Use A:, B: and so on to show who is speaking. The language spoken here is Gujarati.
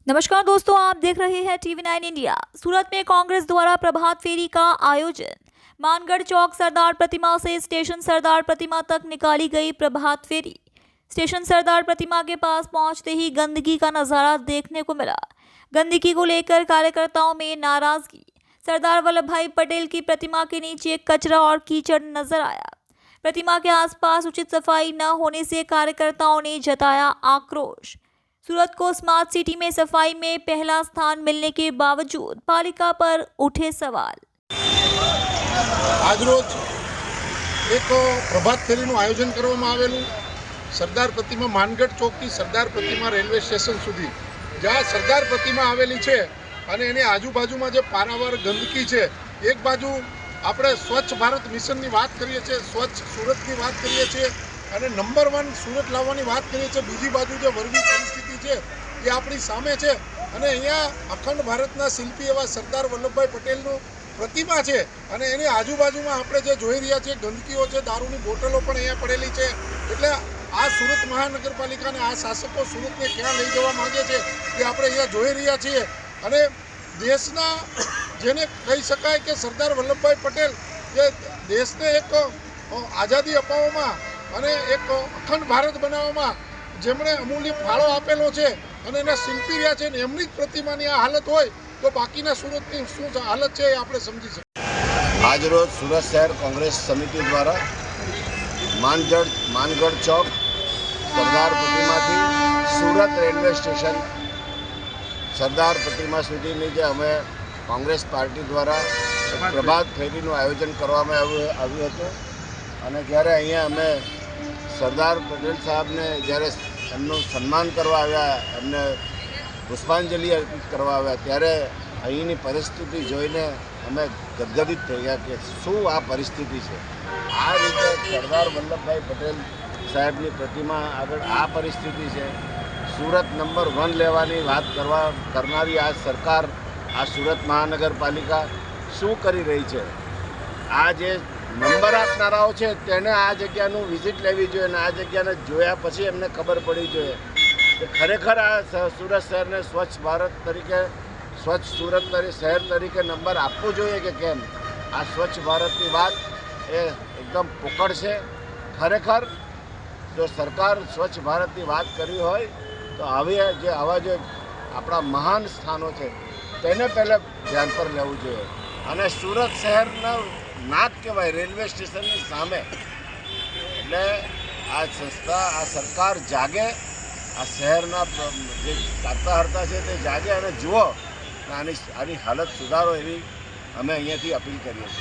A: नमस्कार दोस्तों, आप देख रहे हैं टीवी 9 इंडिया। सूरत में कांग्रेस द्वारा प्रभात फेरी का आयोजन। मानगढ़ चौक सरदार प्रतिमा से स्टेशन सरदार प्रतिमा तक निकाली गई प्रभात फेरी। स्टेशन सरदार प्रतिमा के पास पहुंचते ही गंदगी का नजारा देखने को मिला। गंदगी को लेकर कार्यकर्ताओं में नाराजगी। सरदार वल्लभ भाई पटेल की प्रतिमा के नीचे कचरा और कीचड़ नजर आया। प्रतिमा के आसपास उचित सफाई न होने से कार्यकर्ताओं ने जताया आक्रोश। सूरत को स्मार्ट सिटी में सफाई में पहला स्थान मिलने के बावजूद पालिका पर उठे सवाल।
B: आज रोज एक प्रभात फेरीનું આયોજન કરવામાં આવેલું। સરદાર પ્રતિમા માનગઢ ચોકથી સરદાર પ્રતિમા રેલવે સ્ટેશન સુધી જ્યાં સરદાર પ્રતિમા આવેલી છે અને એની આજુબાજુમાં જે પારાવાર ગંદકી છે, એક બાજુ આપણે સ્વચ્છ ભારત મિશનની વાત કરીએ છીએ, સ્વચ્છ સુરતની વાત કરીએ છીએ અને નંબર 1 સુરત લાવવાની વાત કરીએ છીએ, બીજી બાજુ જે વર્ગી પરિસ્થિતિ છે એ આપણી સામે છે અને અહીંયા અખંડ ભારતના શિલ્પી એવા સરદાર વલ્લભભાઈ પટેલનું પ્રતિમા છે અને એની આજુબાજુમાં આપણે જે જોઈ રહ્યા છીએ ગંદકીઓ છે, દારૂની બોટલો પણ અહીંયા પડેલી છે। એટલે આ સુરત મહાનગરપાલિકાને આ શાસકો સુરતને ક્યાં લઈ જવા માંગે છે એ આપણે અહીંયા જોઈ રહ્યા છીએ। અને દેશના જેને કહી શકાય કે સરદાર વલ્લભભાઈ પટેલ જે દેશને એક આઝાદી અપાવવામાં અને એક અખંડ ભારત બનાવવામાં જેમણે અમૂલ્ય ફાળો આપેલો છે અને એના શિલ્પી રહ્યા છે, એમની જ પ્રતિમાની આ હાલત હોય તો બાકીના સુરતની શું હાલત છે એ આપણે સમજી શકીએ।
C: આજરોજ સુરત શહેર કોંગ્રેસ સમિતિ દ્વારા માનગઢ ચોક સરદાર પ્રતિમાથી સુરત રેલવે સ્ટેશન સરદાર પ્રતિમા સુધીની જે અમે કોંગ્રેસ પાર્ટી દ્વારા પ્રભાત ફેરીનું આયોજન કરવામાં આવ્યું હતું અને જ્યારે અહીંયા અમે સરદાર પટેલ સાહેબને જ્યારે એમનું સન્માન કરવા આવ્યા, એમને પુષ્પાંજલિ અર્પિત કરવા આવ્યા ત્યારે અહીંની પરિસ્થિતિ જોઈને અમે ગદગદિત થઈ ગયા કે શું આ પરિસ્થિતિ છે। આ રીતે સરદાર વલ્લભભાઈ પટેલ સાહેબની પ્રતિમા આગળ આ પરિસ્થિતિ છે। સુરત નંબર 1 લેવાની વાત કરનારી આ સરકાર, આ સુરત મહાનગરપાલિકા શું કરી રહી છે? આ જે નંબર આપનારાઓ છે તેને આ જગ્યાનું વિઝિટ લેવી જોઈએ અને આ જગ્યાને જોયા પછી એમને ખબર પડી જોઈએ કે ખરેખર આ સુરત શહેરને સ્વચ્છ ભારત તરીકે, સ્વચ્છ સુરત શહેર તરીકે નંબર આપવો જોઈએ કે કેમ। આ સ્વચ્છ ભારતની વાત એ એકદમ પોકળ છે। ખરેખર જો સરકાર સ્વચ્છ ભારતની વાત કરી હોય તો આવા જે આપણા મહાન સ્થાનો છે તેને પહેલાં ધ્યાન પર લેવું જોઈએ અને સુરત શહેરના નાક કહેવાય રેલવે સ્ટેશનની સામે। એટલે આ સંસ્થા, આ સરકાર જાગે, આ શહેરના જે તારતા હરતા છે તે જાગે અને જુઓ આની હાલત સુધારો એવી અમે અહીંયાથી અપીલ કરીએ છીએ।